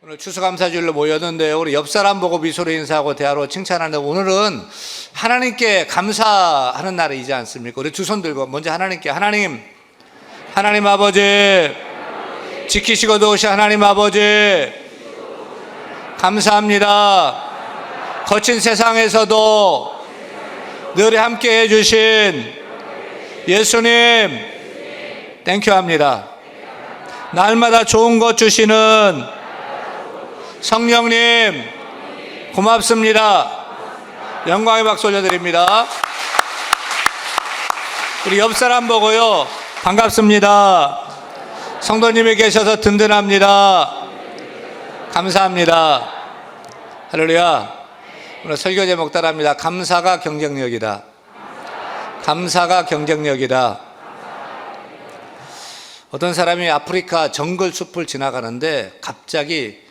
오늘 추수감사주일로 모였는데요. 우리 옆 사람 보고 미소로 인사하고 대화로 칭찬하는데, 오늘은 하나님께 감사하는 날이지 않습니까? 우리 두 손 들고 먼저 하나님께, 하나님 아버지, 지키시고 도우신 하나님 아버지 감사합니다. 거친 세상에서도 늘 함께 해주신 예수님 땡큐합니다. 날마다 좋은 것 주시는 성령님 고맙습니다. 영광의 박수 올려드립니다. 우리 옆 사람 보고요, 반갑습니다. 성도님이 계셔서 든든합니다. 감사합니다. 할렐루야. 오늘 설교 제목 따라합니다. 감사가 경쟁력이다. 감사가 경쟁력이다. 어떤 사람이 아프리카 정글 숲을 지나가는데 갑자기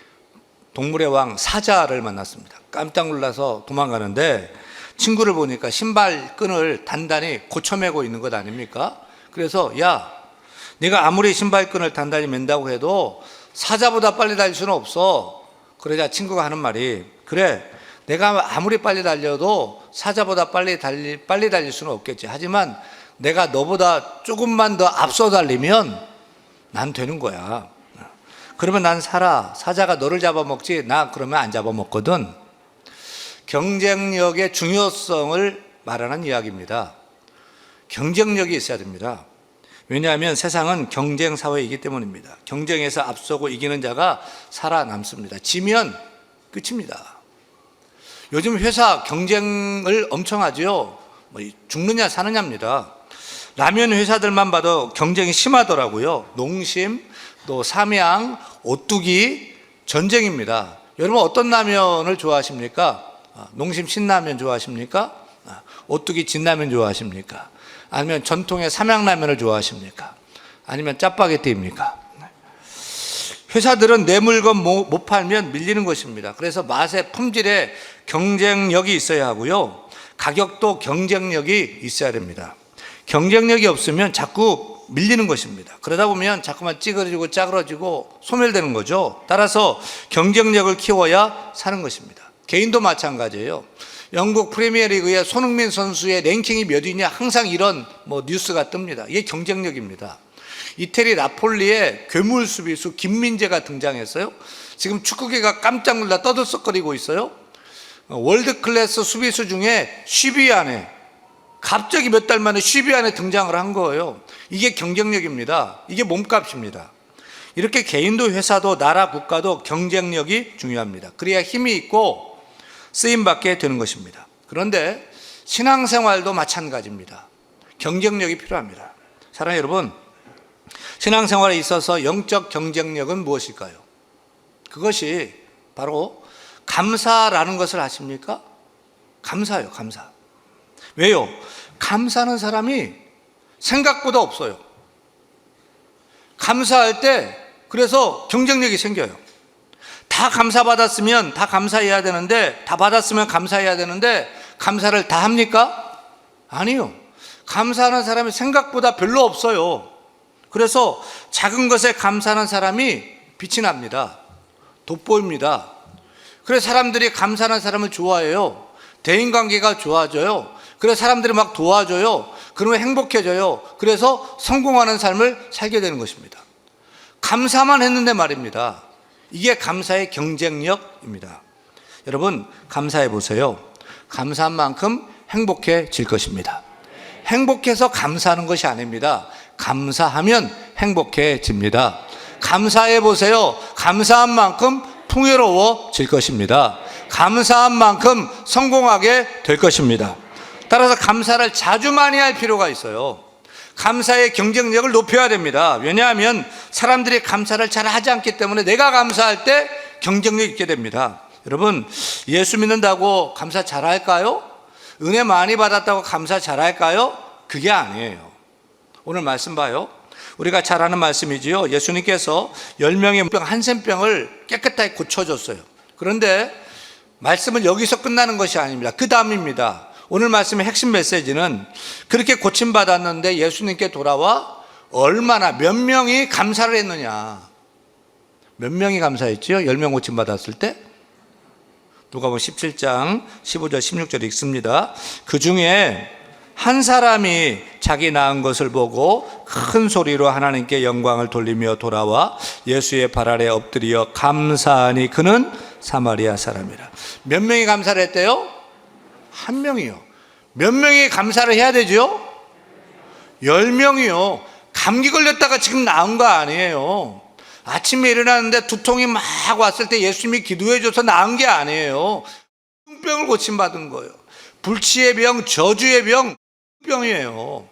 동물의 왕 사자를 만났습니다. 깜짝 놀라서 도망가는데 친구를 보니까 신발끈을 단단히 고쳐매고 있는 것 아닙니까? 그래서 야, 네가 아무리 신발끈을 단단히 맨다고 해도 사자보다 빨리 달릴 수는 없어. 그러자 친구가 하는 말이, 그래, 내가 아무리 빨리 달려도 사자보다 빨리 달릴 수는 없겠지. 하지만 내가 너보다 조금만 더 앞서 달리면 난 되는 거야. 그러면 난 살아. 사자가 너를 잡아먹지 나 그러면 안 잡아먹거든. 경쟁력의 중요성을 말하는 이야기입니다. 경쟁력이 있어야 됩니다. 왜냐하면 세상은 경쟁 사회이기 때문입니다. 경쟁에서 앞서고 이기는 자가 살아남습니다. 지면 끝입니다. 요즘 회사 경쟁을 엄청 하죠. 죽느냐 사느냐입니다. 라면 회사들만 봐도 경쟁이 심하더라고요. 농심, 또 삼양, 오뚜기 전쟁입니다. 여러분 어떤 라면을 좋아하십니까? 농심 신라면 좋아하십니까? 오뚜기 진라면 좋아하십니까? 아니면 전통의 삼양라면을 좋아하십니까? 아니면 짜파게티입니까? 회사들은 내 물건 못 팔면 밀리는 것입니다. 그래서 맛의 품질에 경쟁력이 있어야 하고요, 가격도 경쟁력이 있어야 됩니다. 경쟁력이 없으면 자꾸 밀리는 것입니다. 그러다 보면 자꾸만 찌그러지고 짜그러지고 소멸되는 거죠. 따라서 경쟁력을 키워야 사는 것입니다. 개인도 마찬가지예요. 영국 프리미어리그의 손흥민 선수의 랭킹이 몇 위냐 항상 이런 뉴스가 뜹니다. 이게 경쟁력입니다. 이태리 나폴리에 괴물 수비수 김민재가 등장했어요. 지금 축구계가 깜짝 놀라 떠들썩거리고 있어요. 월드 클래스 수비수 중에 10위 안에, 갑자기 몇 달 만에 10위 안에 등장을 한 거예요. 이게 경쟁력입니다. 이게 몸값입니다. 이렇게 개인도 회사도 나라 국가도 경쟁력이 중요합니다. 그래야 힘이 있고 쓰임받게 되는 것입니다. 그런데 신앙생활도 마찬가지입니다. 경쟁력이 필요합니다. 사랑하는 여러분, 신앙생활에 있어서 영적 경쟁력은 무엇일까요? 그것이 바로 감사라는 것을 아십니까? 감사예요, 감사. 왜요? 감사하는 사람이 생각보다 없어요. 감사할 때 그래서 경쟁력이 생겨요. 다 감사받았으면 다 감사해야 되는데, 다 받았으면 감사해야 되는데 감사를 다 합니까? 아니요. 감사하는 사람이 생각보다 별로 없어요. 그래서 작은 것에 감사하는 사람이 빛이 납니다. 돋보입니다. 그래서 사람들이 감사하는 사람을 좋아해요. 대인관계가 좋아져요. 그래서 사람들이 막 도와줘요. 그러면 행복해져요. 그래서 성공하는 삶을 살게 되는 것입니다. 감사만 했는데 말입니다. 이게 감사의 경쟁력입니다. 여러분, 감사해 보세요. 감사한 만큼 행복해질 것입니다. 행복해서 감사하는 것이 아닙니다. 감사하면 행복해집니다. 감사해 보세요. 감사한 만큼 풍요로워질 것입니다. 감사한 만큼 성공하게 될 것입니다. 따라서 감사를 자주 많이 할 필요가 있어요. 감사의 경쟁력을 높여야 됩니다. 왜냐하면 사람들이 감사를 잘 하지 않기 때문에 내가 감사할 때 경쟁력이 있게 됩니다. 여러분, 예수 믿는다고 감사 잘 할까요? 은혜 많이 받았다고 감사 잘 할까요? 그게 아니에요. 오늘 말씀 봐요. 우리가 잘 아는 말씀이지요. 예수님께서 10명의 한센병을 깨끗하게 고쳐줬어요. 그런데 말씀은 여기서 끝나는 것이 아닙니다. 그 다음입니다. 오늘 말씀의 핵심 메시지는 그렇게 고침받았는데 예수님께 돌아와 얼마나 몇 명이 감사를 했느냐. 몇 명이 감사했지요? 10명 고침 받았을 때? 누가복음 17장 15절 16절 읽습니다. 그 중에 한 사람이 자기 낳은 것을 보고 큰 소리로 하나님께 영광을 돌리며 돌아와 예수의 발 아래 엎드려 감사하니 그는 사마리아 사람이라. 몇 명이 감사를 했대요? 한 명이요. 몇 명이 감사를 해야 되죠? 10명이요. 감기 걸렸다가 지금 나은 거 아니에요. 아침에 일어났는데 두통이 막 왔을 때 예수님이 기도해 줘서 나은 게 아니에요. 병을 고침받은 거예요. 불치의 병, 저주의 병이에요.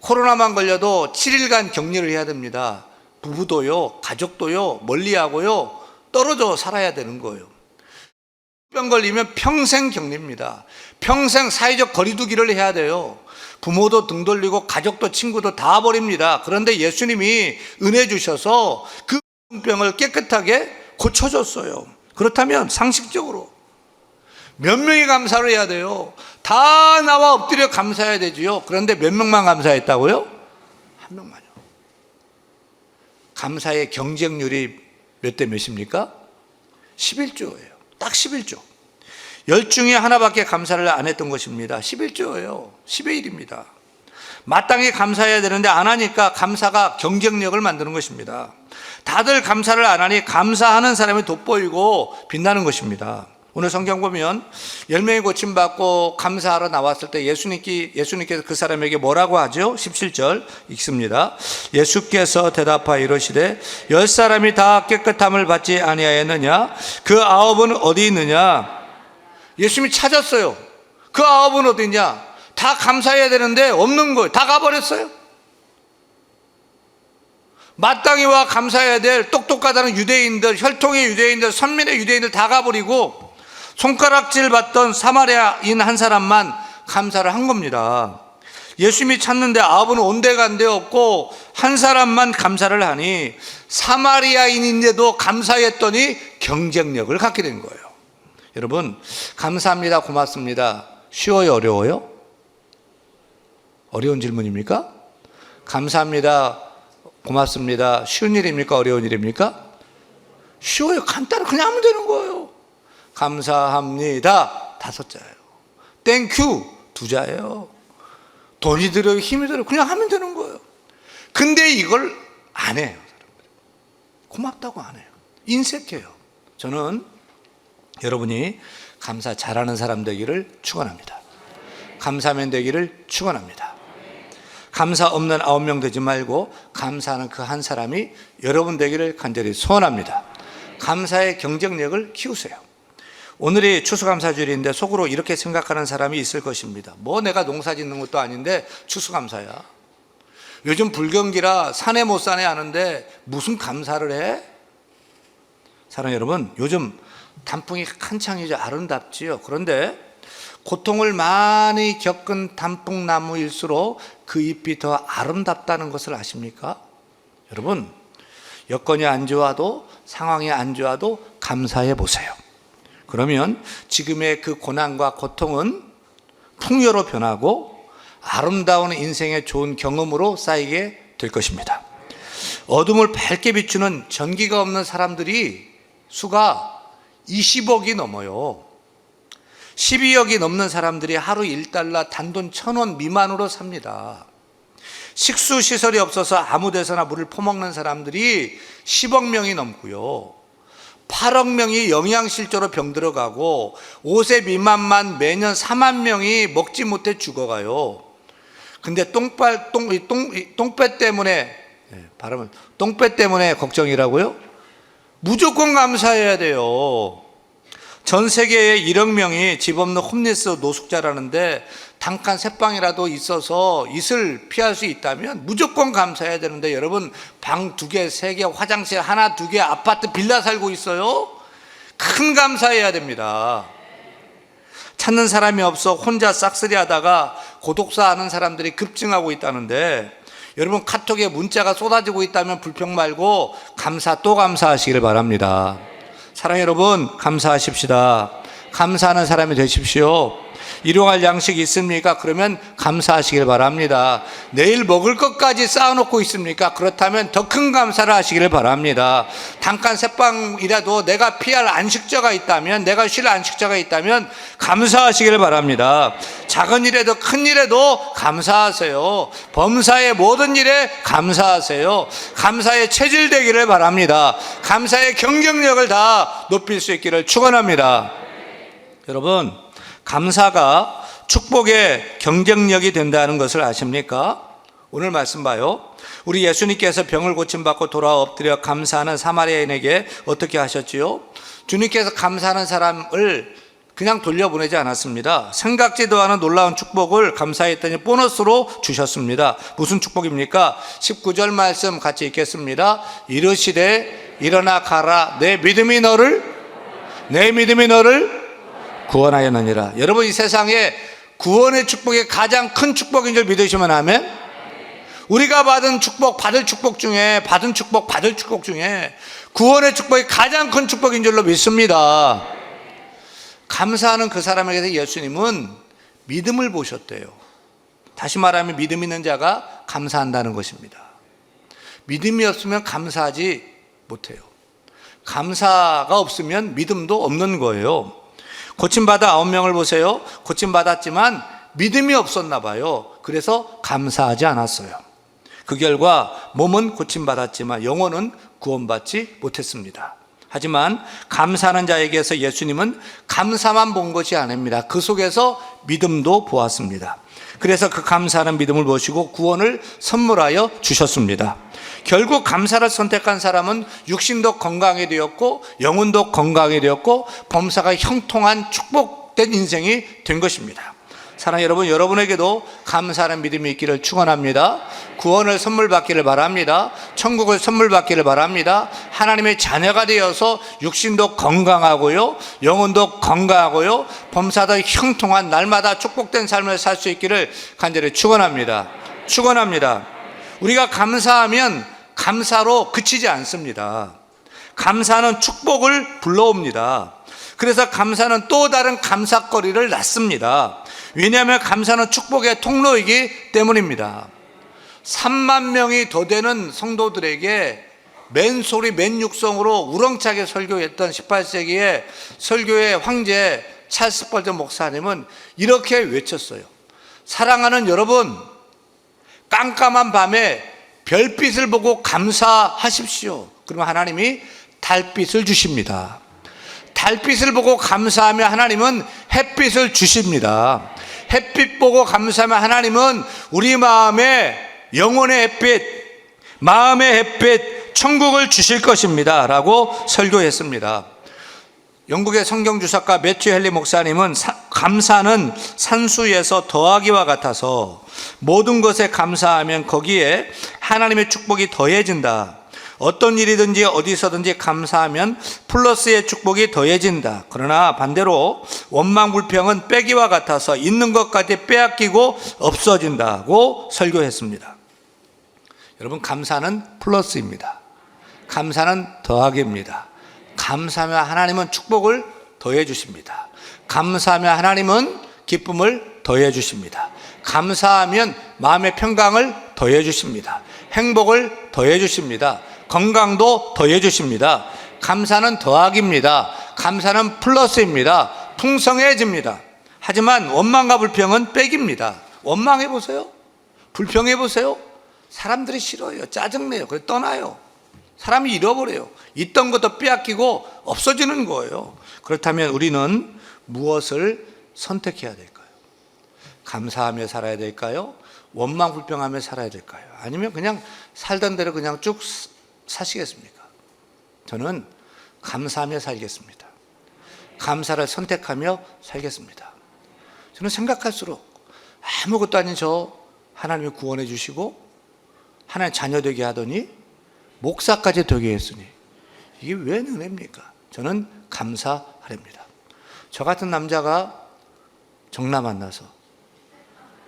코로나만 걸려도 7일간 격리를 해야 됩니다. 부부도요, 가족도요, 멀리하고요, 떨어져 살아야 되는 거예요. 병 걸리면 평생 격리입니다. 평생 사회적 거리두기를 해야 돼요. 부모도 등 돌리고 가족도 친구도 다 버립니다. 그런데 예수님이 은혜 주셔서 그 병을 깨끗하게 고쳐줬어요. 그렇다면 상식적으로 몇 명이 감사를 해야 돼요? 다 나와 엎드려 감사해야 되지요. 그런데 몇 명만 감사했다고요? 한 명만요. 감사의 경쟁률이 몇 대 몇입니까? 11조예요. 딱 11조. 10 중에 하나밖에 감사를 안 했던 것입니다. 11조예요. 10의 1입니다. 마땅히 감사해야 되는데 안 하니까 감사가 경쟁력을 만드는 것입니다. 다들 감사를 안 하니 감사하는 사람이 돋보이고 빛나는 것입니다. 오늘 성경 보면 10명이 고침받고 감사하러 나왔을 때 예수님께서 그 사람에게 뭐라고 하죠? 17절 읽습니다. 예수께서 대답하여 이르시되 10사람이 다 깨끗함을 받지 아니하였느냐? 그 9은 어디 있느냐? 예수님이 찾았어요. 그 9은 어디 있냐? 다 감사해야 되는데 없는 거예요. 다 가버렸어요. 마땅히 와 감사해야 될 똑똑하다는 유대인들, 혈통의 유대인들, 선민의 유대인들 다 가버리고 손가락질 받던 사마리아인 한 사람만 감사를 한 겁니다. 예수님이 찾는데 9은 온데간데 없고 한 사람만 감사를 하니 사마리아인인데도 감사했더니 경쟁력을 갖게 된 거예요. 여러분, 감사합니다, 고맙습니다. 쉬워요, 어려워요? 어려운 질문입니까? 감사합니다, 고맙습니다. 쉬운 일입니까? 어려운 일입니까? 쉬워요. 간단히 그냥 하면 되는 거예요. 감사합니다, 5자예요. 땡큐, 2자예요. 돈이 들어요, 힘이 들어요. 그냥 하면 되는 거예요. 근데 이걸 안 해요. 고맙다고 안 해요. 인색해요. 저는 여러분이 감사 잘하는 사람 되기를 축원합니다. 감사면 되기를 축원합니다. 감사 없는 9명 되지 말고 감사하는 그 한 사람이 여러분 되기를 간절히 소원합니다. 감사의 경쟁력을 키우세요. 오늘이 추수감사주일인데 속으로 이렇게 생각하는 사람이 있을 것입니다. 뭐 내가 농사 짓는 것도 아닌데 추수감사야. 요즘 불경기라 사내 못 사내 하는데 무슨 감사를 해? 사랑하는 여러분, 요즘 단풍이 한창이죠. 아름답지요. 그런데 고통을 많이 겪은 단풍나무일수록 그 잎이 더 아름답다는 것을 아십니까? 여러분, 여건이 안 좋아도 상황이 안 좋아도 감사해 보세요. 그러면 지금의 그 고난과 고통은 풍요로 변하고 아름다운 인생의 좋은 경험으로 쌓이게 될 것입니다. 어둠을 밝게 비추는 전기가 없는 사람들이 수가 20억이 넘어요. 12억이 넘는 사람들이 하루 1달러, 단돈 1,000원 미만으로 삽니다. 식수시설이 없어서 아무 데서나 물을 퍼먹는 사람들이 10억 명이 넘고요. 8억 명이 영양실조로 병들어가고 5세 미만만 매년 4만 명이 먹지 못해 죽어가요. 근데 똥배 때문에, 발음은 똥배 때문에 걱정이라고요? 무조건 감사해야 돼요. 전 세계에 1억 명이 집 없는 홈리스 노숙자라는데 단칸 3방이라도 있어서 이슬 피할 수 있다면 무조건 감사해야 되는데 여러분, 방 2개, 3개, 화장실 하나, 2개, 아파트, 빌라 살고 있어요? 큰 감사해야 됩니다. 찾는 사람이 없어 혼자 싹쓸이 하다가 고독사 하는 사람들이 급증하고 있다는데 여러분, 카톡에 문자가 쏟아지고 있다면 불평 말고 감사 또 감사하시기를 바랍니다. 사랑하는 여러분, 감사하십시다. 감사하는 사람이 되십시오. 일용할 양식이 있습니까? 그러면 감사하시길 바랍니다. 내일 먹을 것까지 쌓아놓고 있습니까? 그렇다면 더 큰 감사를 하시기를 바랍니다. 잠깐 새빵이라도 내가 피할 안식처가 있다면, 내가 쉴 안식처가 있다면 감사하시기를 바랍니다. 작은 일에도 큰 일에도 감사하세요. 범사의 모든 일에 감사하세요. 감사의 체질 되기를 바랍니다. 감사의 경쟁력을 다 높일 수 있기를 축원합니다. 여러분, 감사가 축복의 경쟁력이 된다는 것을 아십니까? 오늘 말씀 봐요. 우리 예수님께서 병을 고침받고 돌아와 엎드려 감사하는 사마리아인에게 어떻게 하셨지요? 주님께서 감사하는 사람을 그냥 돌려보내지 않았습니다. 생각지도 않은 놀라운 축복을 감사했더니 보너스로 주셨습니다. 무슨 축복입니까? 19절 말씀 같이 읽겠습니다. 이르시되 일어나 가라. 내 믿음이 너를 구원하였느니라. 여러분, 이 세상에 구원의 축복이 가장 큰 축복인 줄 믿으시면 아멘? 우리가 받은 축복, 받을 축복 중에 구원의 축복이 가장 큰 축복인 줄로 믿습니다. 감사하는 그 사람에게서 예수님은 믿음을 보셨대요. 다시 말하면 믿음 있는 자가 감사한다는 것입니다. 믿음이 없으면 감사하지 못해요. 감사가 없으면 믿음도 없는 거예요. 고침받아 9명을 보세요. 고침받았지만 믿음이 없었나 봐요. 그래서 감사하지 않았어요. 그 결과 몸은 고침받았지만 영혼은 구원받지 못했습니다. 하지만 감사하는 자에게서 예수님은 감사만 본 것이 아닙니다. 그 속에서 믿음도 보았습니다. 그래서 그 감사하는 믿음을 보시고 구원을 선물하여 주셨습니다. 결국 감사를 선택한 사람은 육신도 건강이 되었고 영혼도 건강이 되었고 범사가 형통한 축복된 인생이 된 것입니다. 사랑하는 여러분, 여러분에게도 감사하는 믿음이 있기를 축원합니다. 구원을 선물 받기를 바랍니다. 천국을 선물 받기를 바랍니다. 하나님의 자녀가 되어서 육신도 건강하고요, 영혼도 건강하고요, 범사도 형통한 날마다 축복된 삶을 살 수 있기를 간절히 축원합니다. 우리가 감사하면 감사로 그치지 않습니다. 감사는 축복을 불러옵니다. 그래서 감사는 또 다른 감사거리를 낳습니다. 왜냐하면 감사는 축복의 통로이기 때문입니다. 3만 명이 더 되는 성도들에게 맨소리 맨육성으로 우렁차게 설교했던 18세기의 설교의 황제 찰스 스펄전 목사님은 이렇게 외쳤어요. 사랑하는 여러분, 깜깜한 밤에 별빛을 보고 감사하십시오. 그러면 하나님이 달빛을 주십니다. 달빛을 보고 감사하면 하나님은 햇빛을 주십니다. 햇빛 보고 감사하면 하나님은 우리 마음에 영혼의 햇빛, 마음의 햇빛, 천국을 주실 것입니다 라고 설교했습니다. 영국의 성경주석가 매튜 헨리 목사님은 감사는 산수에서 더하기와 같아서 모든 것에 감사하면 거기에 하나님의 축복이 더해진다. 어떤 일이든지 어디서든지 감사하면 플러스의 축복이 더해진다. 그러나 반대로 원망불평은 빼기와 같아서 있는 것까지 빼앗기고 없어진다고 설교했습니다. 여러분, 감사는 플러스입니다. 감사는 더하기입니다. 감사하면 하나님은 축복을 더해 주십니다. 감사하면 하나님은 기쁨을 더해 주십니다. 감사하면 마음의 평강을 더해 주십니다. 행복을 더해 주십니다. 건강도 더해 주십니다. 감사는 더하기입니다. 감사는 플러스입니다. 풍성해집니다. 하지만 원망과 불평은 빼기입니다. 원망해 보세요. 불평해 보세요. 사람들이 싫어요. 짜증내요. 그래서 떠나요. 사람이 잃어버려요. 있던 것도 빼앗기고 없어지는 거예요. 그렇다면 우리는 무엇을 선택해야 될까요? 감사하며 살아야 될까요? 원망 불평하며 살아야 될까요? 아니면 그냥 살던 대로 그냥 쭉 사시겠습니까? 저는 감사하며 살겠습니다. 감사를 선택하며 살겠습니다. 저는 생각할수록 아무것도 아닌 저 하나님이 구원해 주시고 하나님 자녀 되게 하더니 목사까지 되게 했으니 이게 웬 은혜입니까? 저는 감사하렵니다. 저 같은 남자가 정나 만나서,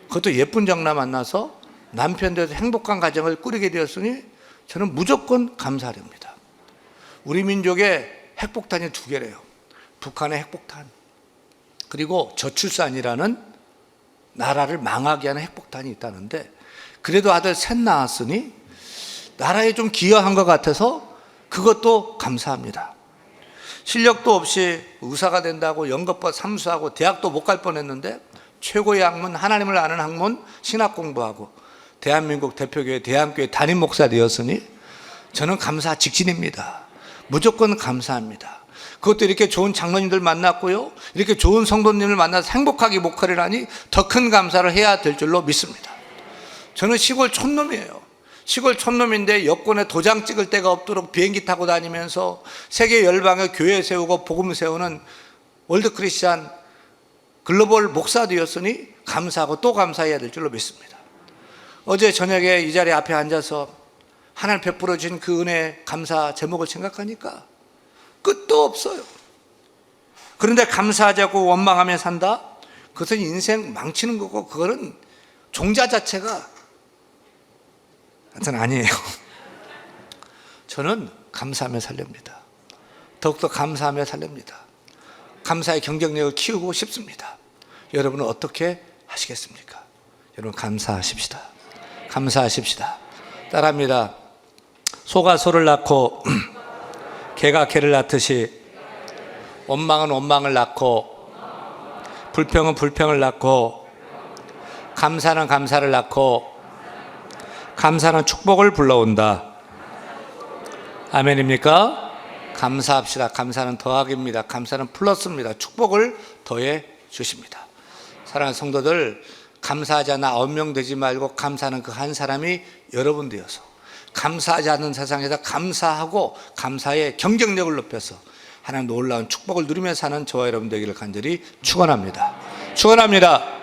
그것도 예쁜 정나 만나서 남편 돼서 행복한 가정을 꾸리게 되었으니 저는 무조건 감사하렵니다. 우리 민족의 핵폭탄이 2개래요. 북한의 핵폭탄, 그리고 저출산이라는 나라를 망하게 하는 핵폭탄이 있다는데, 그래도 아들 셋 낳았으니 나라에 좀 기여한 것 같아서 그것도 감사합니다. 실력도 없이 의사가 된다고 연극과 삼수하고 대학도 못 갈 뻔했는데 최고의 학문, 하나님을 아는 학문, 신학 공부하고 대한민국 대표교회 대한교회 담임 목사 되었으니 저는 감사 직진입니다. 무조건 감사합니다. 그것도 이렇게 좋은 장로님들 만났고요, 이렇게 좋은 성도님을 만나서 행복하게 목회를 더 큰 감사를 해야 될 줄로 믿습니다. 저는 시골 촌놈이에요. 시골 촌놈인데 여권에 도장 찍을 데가 없도록 비행기 타고 다니면서 세계 열방에 교회 세우고 복음 세우는 월드 크리스찬 글로벌 목사 되었으니 감사하고 또 감사해야 될 줄로 믿습니다. 어제 저녁에 이 자리 앞에 앉아서 하나님 베풀어 주신 그 은혜 감사 제목을 생각하니까 끝도 없어요. 그런데 감사하자고 원망하며 산다? 그것은 인생 망치는 거고, 그거는 종자 자체가 하여튼 아니에요. 저는 감사하며 살렵니다. 더욱더 감사하며 살렵니다. 감사의 경쟁력을 키우고 싶습니다. 여러분은 어떻게 하시겠습니까? 여러분 감사하십시다. 감사하십시다. 따라합니다. 소가 소를 낳고 개가 개를 낳듯이 원망은 원망을 낳고 불평은 불평을 낳고 감사는 감사를 낳고 감사는 축복을 불러온다. 아멘입니까? 감사합시다. 감사는 더하기입니다. 감사는 플러스입니다. 축복을 더해 주십니다. 사랑하는 성도들, 감사하지 않아 언명되지 말고 감사하는 그 한 사람이 여러분 되어서 감사하지 않는 세상에서 감사하고 감사의 경쟁력을 높여서 하나님 놀라운 축복을 누리며 사는 저와 여러분 되기를 간절히 축원합니다. 축원합니다.